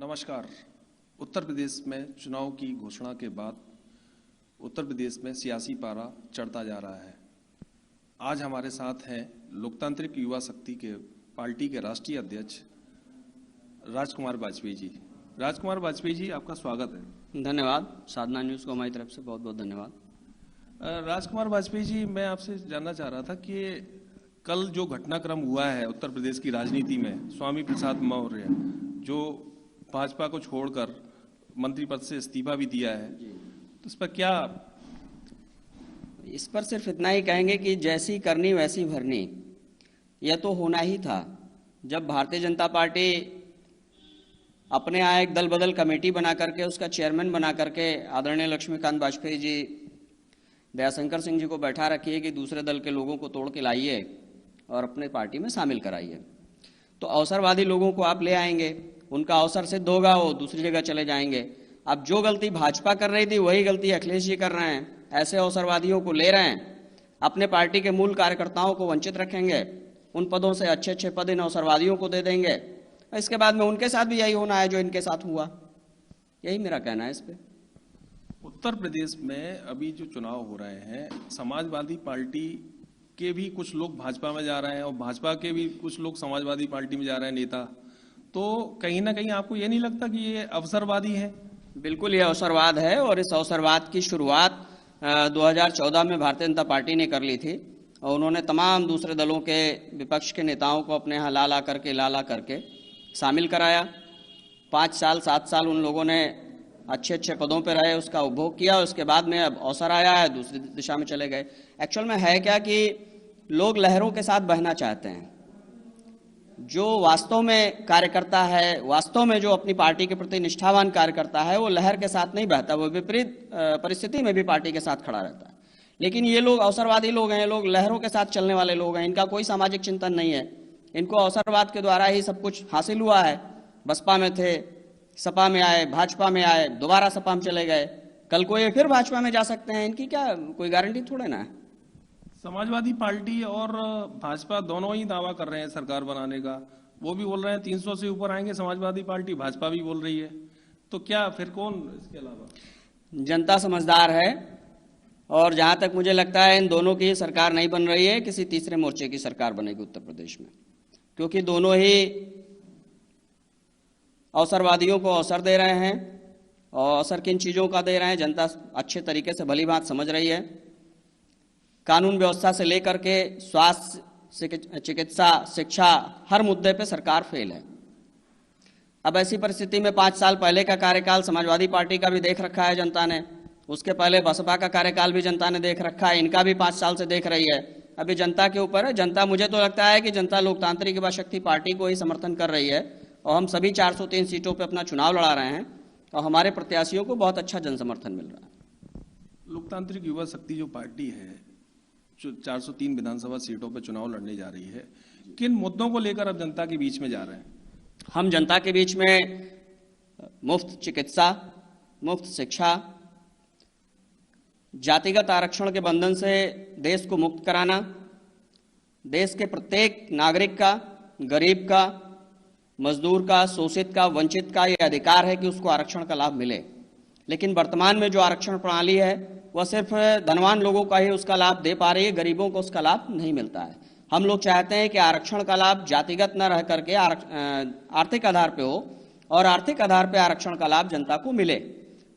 नमस्कार। उत्तर प्रदेश में चुनाव की घोषणा के बाद उत्तर प्रदेश में सियासी पारा चढ़ता जा रहा है। आज हमारे साथ हैं लोकतांत्रिक युवा शक्ति के पार्टी के राष्ट्रीय अध्यक्ष राजकुमार वाजपेयी जी। राजकुमार वाजपेयी जी, आपका स्वागत है। धन्यवाद। साधना न्यूज़ को हमारी तरफ से बहुत बहुत धन्यवाद। राजकुमार वाजपेयी जी, मैं आपसे जानना चाह रहा था कि कल जो घटनाक्रम हुआ है उत्तर प्रदेश की राजनीति में, स्वामी प्रसाद मौर्य जो भाजपा को छोड़कर मंत्री पद से इस्तीफा भी दिया है, तो इस पर क्या? इस पर सिर्फ इतना ही कहेंगे कि जैसी करनी वैसी भरनी, यह तो होना ही था। जब भारतीय जनता पार्टी अपने यहाँ एक दल बदल कमेटी बना करके उसका चेयरमैन बना करके आदरणीय लक्ष्मीकांत वाजपेयी जी, दयाशंकर सिंह जी को बैठा रखिए कि दूसरे दल के लोगों को तोड़ के लाइए और अपने पार्टी में शामिल कराइए, तो अवसरवादी लोगों को आप ले आएंगे, उनका अवसर सिद्ध होगा, वो दूसरी जगह चले जाएंगे। अब जो गलती भाजपा कर रही थी वही गलती अखिलेश जी कर रहे हैं। ऐसे अवसरवादियों को ले रहे हैं, अपने पार्टी के मूल कार्यकर्ताओं को वंचित रखेंगे, उन पदों से अच्छे अच्छे पद इन अवसरवादियों को दे देंगे। इसके बाद में उनके साथ भी यही होना है जो इनके साथ हुआ। यही मेरा कहना है इस पे। उत्तर प्रदेश में अभी जो चुनाव हो रहे हैं, समाजवादी पार्टी के भी कुछ लोग भाजपा में जा रहे हैं और भाजपा के भी कुछ लोग समाजवादी पार्टी में जा रहे हैं नेता, तो कहीं ना कहीं आपको ये नहीं लगता कि ये अवसरवादी है? बिल्कुल, ये अवसरवाद है और इस अवसरवाद की शुरुआत 2014 में भारतीय जनता पार्टी ने कर ली थी और उन्होंने तमाम दूसरे दलों के विपक्ष के नेताओं को अपने यहाँ ला ला करके शामिल कराया। 5 साल 7 साल उन लोगों ने अच्छे अच्छे पदों पर रहे, उसका उपभोग किया। उसके बाद में अब अवसर आया है, दूसरी दिशा में चले गए। एक्चुअल में है क्या कि लोग लहरों के साथ बहना चाहते हैं। जो वास्तव में कार्यकर्ता है, वास्तव में जो अपनी पार्टी के प्रति निष्ठावान कार्यकर्ता है, वो लहर के साथ नहीं बहता, वो विपरीत परिस्थिति में भी पार्टी के साथ खड़ा रहता है। लेकिन ये लोग अवसरवादी लोग हैं, लोग लहरों के साथ चलने वाले लोग हैं। इनका कोई सामाजिक चिंतन नहीं है, इनको अवसरवाद के द्वारा ही सब कुछ हासिल हुआ है। बसपा में थे, सपा में आए, भाजपा में आए, दोबारा सपा में चले गए, कल को ये फिर भाजपा में जा सकते हैं। इनकी क्या कोई गारंटी थोड़े ना है। समाजवादी पार्टी और भाजपा दोनों ही दावा कर रहे हैं सरकार बनाने का। वो भी बोल रहे हैं 300 से ऊपर आएंगे समाजवादी पार्टी, भाजपा भी बोल रही है। तो क्या फिर कौन इसके अलावा? जनता समझदार है और जहां तक मुझे लगता है इन दोनों की सरकार नहीं बन रही है, किसी तीसरे मोर्चे की सरकार बनेगी उत्तर प्रदेश में, क्योंकि दोनों ही अवसरवादियों को अवसर दे रहे हैं। और अवसर किन चीज़ों का दे रहे हैं जनता अच्छे तरीके से भली बात समझ रही है। कानून व्यवस्था से लेकर के स्वास्थ्य, चिकित्सा, शिक्षा, हर मुद्दे पे सरकार फेल है। अब ऐसी परिस्थिति में 5 साल पहले का कार्यकाल समाजवादी पार्टी का भी देख रखा है जनता ने, उसके पहले बसपा का कार्यकाल भी जनता ने देख रखा है, इनका भी 5 साल से देख रही है। अभी जनता के ऊपर है। जनता, मुझे तो लगता है कि जनता लोकतांत्रिक युवा शक्ति पार्टी को ही समर्थन कर रही है और हम सभी 403 सीटों पर अपना चुनाव लड़ा रहे हैं और हमारे प्रत्याशियों को बहुत अच्छा जनसमर्थन मिल रहा है। लोकतांत्रिक युवा शक्ति जो पार्टी है, जो 403 विधानसभा सीटों पर चुनाव लड़ने जा रही है, किन मुद्दों को लेकर अब जनता के बीच में जा रहे हैं? हम जनता के बीच में मुफ्त चिकित्सा, मुफ्त शिक्षा, जातिगत आरक्षण के बंधन से देश को मुक्त कराना, देश के प्रत्येक नागरिक का, गरीब का, मजदूर का, शोषित का, वंचित का यह अधिकार है कि उसको आरक्षण का लाभ मिले। लेकिन वर्तमान में जो आरक्षण प्रणाली है वह सिर्फ धनवान लोगों का ही उसका लाभ दे पा रही है, गरीबों को उसका लाभ नहीं मिलता है। हम लोग चाहते हैं कि आरक्षण का लाभ जातिगत न रह करके आर्थिक आधार पे हो और आर्थिक आधार पे आरक्षण का लाभ जनता को मिले।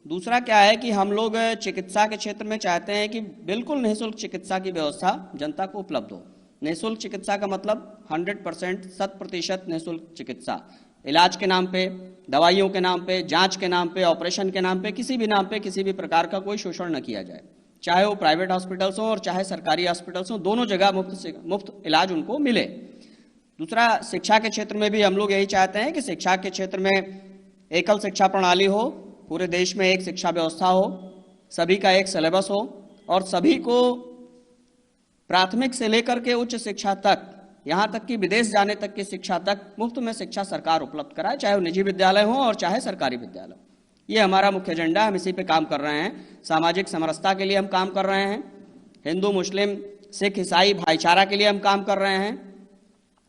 दूसरा क्या है कि हम लोग चिकित्सा के क्षेत्र में चाहते हैं कि बिल्कुल निःशुल्क चिकित्सा की व्यवस्था जनता को उपलब्ध हो। निःशुल्क चिकित्सा का मतलब 100%, 100% निःशुल्क चिकित्सा। इलाज के नाम पे, दवाइयों के नाम पे, जांच के नाम पे, ऑपरेशन के नाम पे, किसी भी नाम पे किसी भी प्रकार का कोई शोषण न किया जाए, चाहे वो प्राइवेट हॉस्पिटल्स हो और चाहे सरकारी हॉस्पिटल्स हो, दोनों जगह मुफ्त इलाज उनको मिले। दूसरा, शिक्षा के क्षेत्र में भी हम लोग यही चाहते हैं कि शिक्षा के क्षेत्र में एकल शिक्षा प्रणाली हो, पूरे देश में एक शिक्षा व्यवस्था हो, सभी का एक सिलेबस हो और सभी को प्राथमिक से लेकर के उच्च शिक्षा तक, यहाँ तक कि विदेश जाने तक की शिक्षा तक मुफ्त में शिक्षा सरकार उपलब्ध कराए, चाहे वो निजी विद्यालय हो और चाहे सरकारी विद्यालय। ये हमारा मुख्य एजेंडा है, हम इसी पे काम कर रहे हैं। सामाजिक समरसता के लिए हम काम कर रहे हैं, हिंदू मुस्लिम सिख ईसाई भाईचारा के लिए हम काम कर रहे हैं,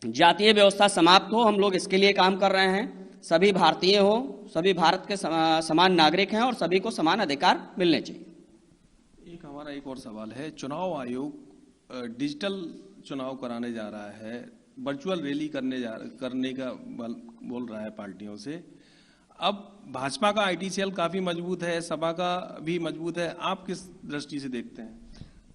जातीय व्यवस्था समाप्त हो, हम लोग इसके लिए काम कर रहे हैं। सभी भारतीय हो, सभी भारत के समान नागरिक हैं और सभी को समान अधिकार मिलने चाहिए। एक हमारा एक और सवाल है, चुनाव आयोग डिजिटल चुनाव कराने जा रहा है, वर्चुअल रैली करने का बोल रहा है पार्टियों से। अब भाजपा का आईटी सेल काफी मजबूत है, सपा का भी मजबूत है, आप किस दृष्टि से देखते हैं?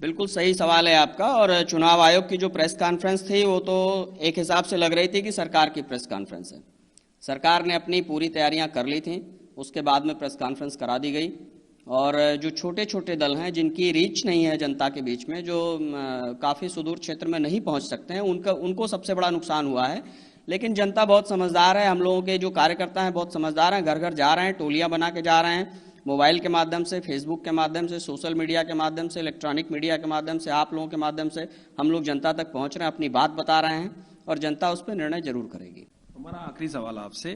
बिल्कुल सही सवाल है आपका। और चुनाव आयोग की जो प्रेस कॉन्फ्रेंस थी वो तो एक हिसाब से लग रही थी कि सरकार की प्रेस कॉन्फ्रेंस है। सरकार ने अपनी पूरी तैयारियां कर ली थी, उसके बाद में प्रेस कॉन्फ्रेंस करा दी गई। और जो छोटे छोटे दल हैं जिनकी रीच नहीं है जनता के बीच में, जो काफ़ी सुदूर क्षेत्र में नहीं पहुंच सकते हैं, उनको सबसे बड़ा नुकसान हुआ है। लेकिन जनता बहुत समझदार है, हम लोगों के जो कार्यकर्ता हैं बहुत समझदार हैं, घर घर जा रहे हैं, टोलियां बना के जा रहे हैं, मोबाइल के माध्यम से, फेसबुक के माध्यम से, सोशल मीडिया के माध्यम से, इलेक्ट्रॉनिक मीडिया के माध्यम से, आप लोगों के माध्यम से हम लोग जनता तक पहुंच रहे हैं, अपनी बात बता रहे हैं और जनता उस पर निर्णय जरूर करेगी। हमारा आखिरी सवाल आपसे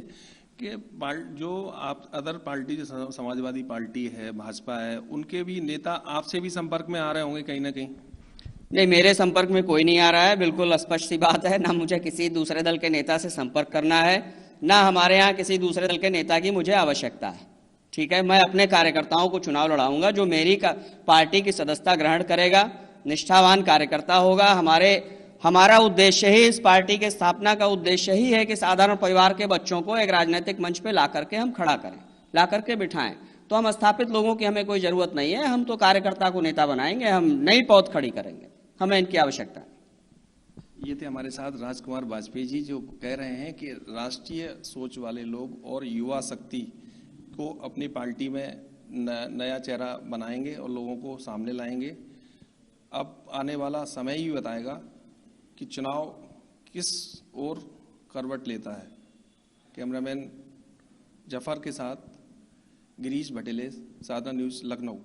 कि जो आप अदर पार्टी जो समाजवादी पार्टी है, भाजपा है, उनके भी नेता आपसे भी संपर्क में आ रहे होंगे कहीं ना कहीं? नहीं, मेरे संपर्क में कोई नहीं आ रहा है, बिल्कुल स्पष्ट सी बात है। ना मुझे किसी दूसरे दल के नेता से संपर्क करना है, ना हमारे यहाँ किसी दूसरे दल के नेता की मुझे आवश्यकता है। ठीक है, मैं अपने कार्यकर्ताओं को चुनाव लड़ाऊंगा, जो मेरी पार्टी की सदस्यता ग्रहण करेगा, निष्ठावान कार्यकर्ता होगा। हमारा उद्देश्य ही, इस पार्टी के स्थापना का उद्देश्य ही है कि साधारण परिवार के बच्चों को एक राजनीतिक मंच पे ला करके हम खड़ा करें, ला करके बिठाएं। तो हम स्थापित लोगों की हमें कोई जरूरत नहीं है, हम तो कार्यकर्ता को नेता बनाएंगे, हम नई पौध खड़ी करेंगे, हमें इनकी आवश्यकता है। ये थे हमारे साथ राजकुमार वाजपेयी जी, जो कह रहे हैं कि राष्ट्रीय सोच वाले लोग और युवा शक्ति को अपनी पार्टी में नया चेहरा बनाएंगे और लोगों को सामने लाएंगे। अब आने वाला समय ही बताएगा कि चुनाव किस ओर करवट लेता है। कैमरामैन जफर के साथ गिरीश भटेले, साधना न्यूज़, लखनऊ।